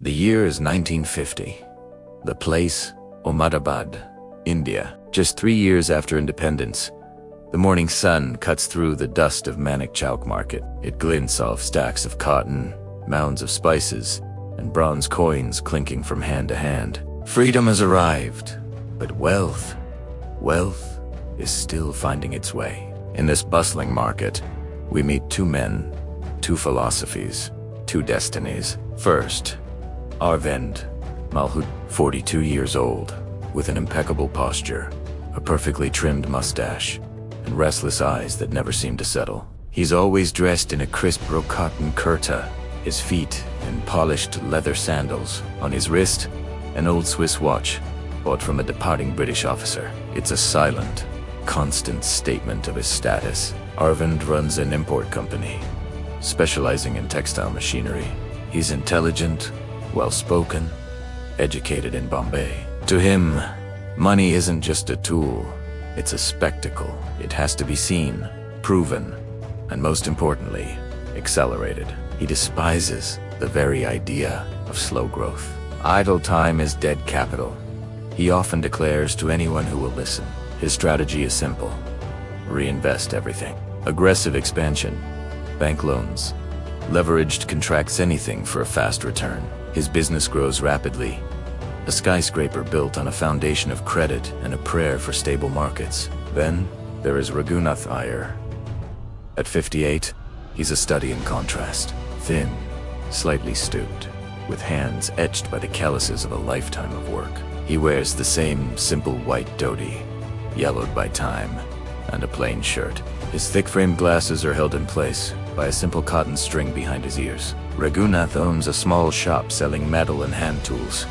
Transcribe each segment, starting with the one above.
The year is 1950. The place, Ahmedabad, India. Just 3 years after independence, the morning sun cuts through the dust of Manik Chowk Market. It glints off stacks of cotton, mounds of spices, and bronze coins clinking from hand to hand. Freedom has arrived, but wealth is still finding its way. In this bustling market, we meet two men, two philosophies, two destinies. First, Arvind Malhotra, 42 years old, with an impeccable posture, a perfectly trimmed mustache, and restless eyes that never seem to settle. He's always dressed in a crisp brocade kurta, his feet in polished leather sandals, on his wrist, an old Swiss watch bought from a departing British officer. It's a silent, constant statement of his status. Arvind runs an import company, specializing in textile machinery. He's intelligent, well-spoken, educated in Bombay. To him, money isn't just a tool, it's a spectacle. It has to be seen, proven, and most importantly, accelerated. He despises the very idea of slow growth. Idle time is dead capital, he often declares to anyone who will listen. His strategy is simple: reinvest everything. Aggressive expansion, bank loans, leveraged contracts, anything for a fast return. His business grows rapidly, a skyscraper built on a foundation of credit and a prayer for stable markets. Then there is Raghunath Iyer. At 58, he's a study in contrast. Thin, slightly stooped, with hands etched by the calluses of a lifetime of work. He wears the same simple white dhoti, yellowed by time, and a plain shirt. His thick-framed glasses are held in place by a simple cotton string behind his ears. Raghunath owns a small shop selling metal and hand tools,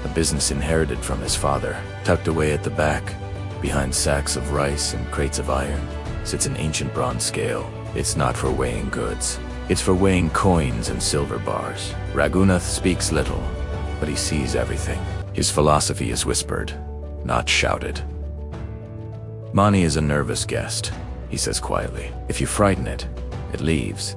a business inherited from his father. Tucked away at the back, behind sacks of rice and crates of iron, sits an ancient bronze scale. It's not for weighing goods. It's for weighing coins and silver bars. Raghunath speaks little, but he sees everything. His philosophy is whispered, not shouted. Money is a nervous guest, he says quietly. If you frighten it, it leaves.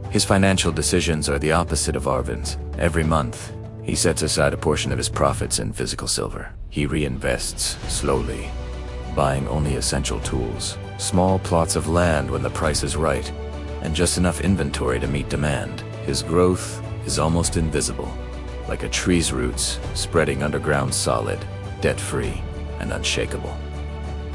His financial decisions are the opposite of Arvind's. Every month, he sets aside a portion of his profits in physical silver. He reinvests slowly, buying only essential tools, small plots of land when the price is right, and just enough inventory to meet demand. His growth is almost invisible, like a tree's roots spreading underground, solid, debt-free, and unshakable.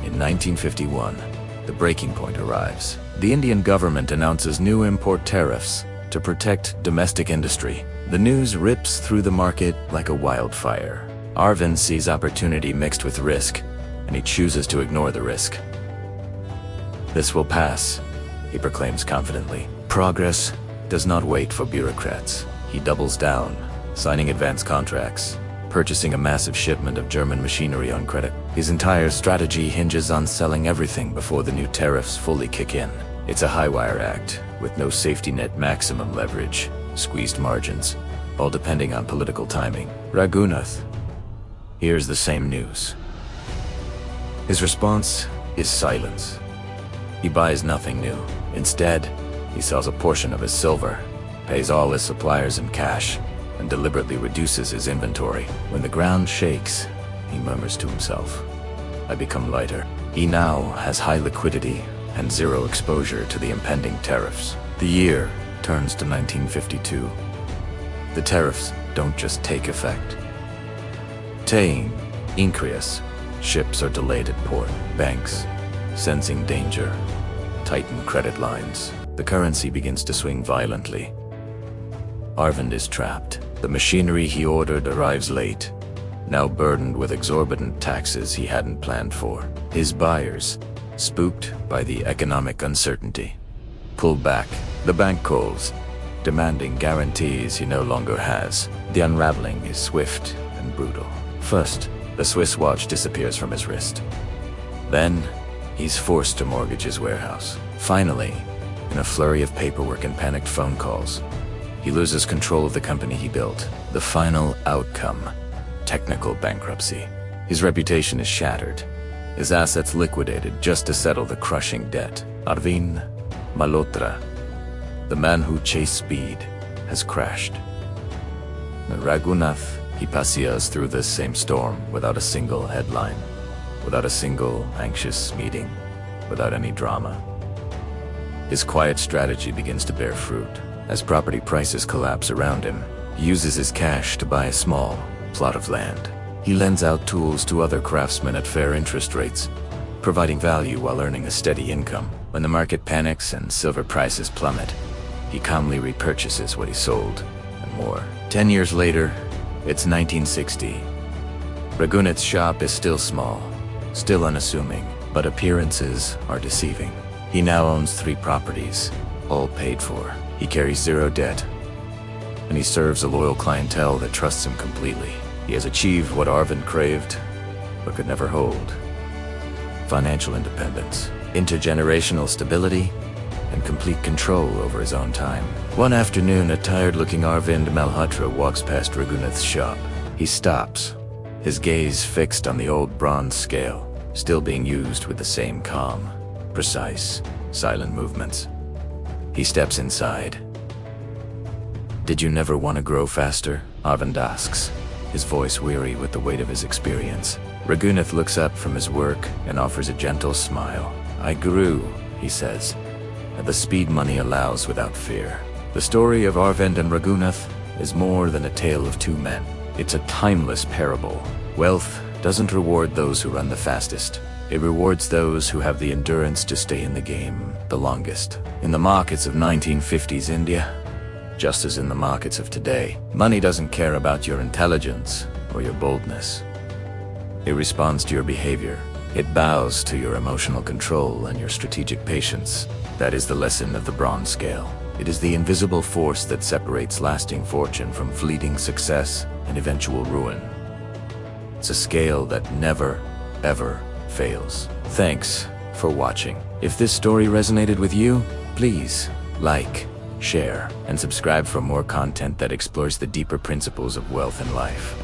In 1951, the breaking point arrives. The Indian government announces new import tariffs to protect domestic industry. The news rips through the market like a wildfire. Arvind sees opportunity mixed with risk, and he chooses to ignore the risk. This will pass, he proclaims confidently. Progress does not wait for bureaucrats. He doubles down, signing advance contracts, purchasing a massive shipment of German machinery on credit. His entire strategy hinges on selling everything before the new tariffs fully kick in. It's a high-wire act, with no safety net, maximum leverage, squeezed margins, all depending on political timing. Raghunath hears the same news. His response is silence. He buys nothing new. Instead, he sells a portion of his silver, pays all his suppliers in cash, and deliberately reduces his inventory. When the ground shakes, he murmurs to himself, "I become lighter." He now has high liquidity and zero exposure to the impending tariffs. The year turns to 1952. The tariffs don't just take effect. Taying, increase, ships are delayed at port. Banks, sensing danger, tighten credit lines. The currency begins to swing violently. Arvind is trapped. The machinery he ordered arrives late, now burdened with exorbitant taxes he hadn't planned for. His buyers, spooked by the economic uncertainty, pull back. The bank calls, demanding guarantees he no longer has. The unraveling is swift and brutal. First, the Swiss watch disappears from his wrist. Then, he's forced to mortgage his warehouse. Finally, in a flurry of paperwork and panicked phone calls, he loses control of the company he built. The final outcome, technical bankruptcy. His reputation is shattered, his assets liquidated just to settle the crushing debt. Arvind Malhotra, the man who chased speed, has crashed. Raghunath, he passes through this same storm without a single headline, without a single anxious meeting, without any drama. His quiet strategy begins to bear fruit. As property prices collapse around him, he uses his cash to buy a small plot of land. He lends out tools to other craftsmen at fair interest rates, providing value while earning a steady income. When the market panics and silver prices plummet, he calmly repurchases what he sold, and more. 10 years later, it's 1960. Raghunath's shop is still small, still unassuming, but appearances are deceiving. He now owns 3 properties, all paid for. He carries 0 debt, and he serves a loyal clientele that trusts him completely. He has achieved what Arvind craved, but could never hold: financial independence, intergenerational stability, and complete control over his own time. One afternoon, a tired-looking Arvind Malhotra walks past Raghunath's shop. He stops, his gaze fixed on the old bronze scale, still being used with the same calm, precise, silent movements. He steps inside. "Did you never want to grow faster?" Arvind asks, his voice weary with the weight of his experience. Raghunath looks up from his work and offers a gentle smile. "I grew," he says, "at the speed money allows without fear." The story of Arvind and Raghunath is more than a tale of 2 men. It's a timeless parable. Wealth doesn't reward those who run the fastest. It rewards those who have the endurance to stay in the game the longest. In the markets of 1950s India, just as in the markets of today, money doesn't care about your intelligence or your boldness. It responds to your behavior. It bows to your emotional control and your strategic patience. That is the lesson of the bronze scale. It is the invisible force that separates lasting fortune from fleeting success and eventual ruin. It's a scale that never, ever fails. Thanks for watching. If this story resonated with you, please like, share, and subscribe for more content that explores the deeper principles of wealth and life.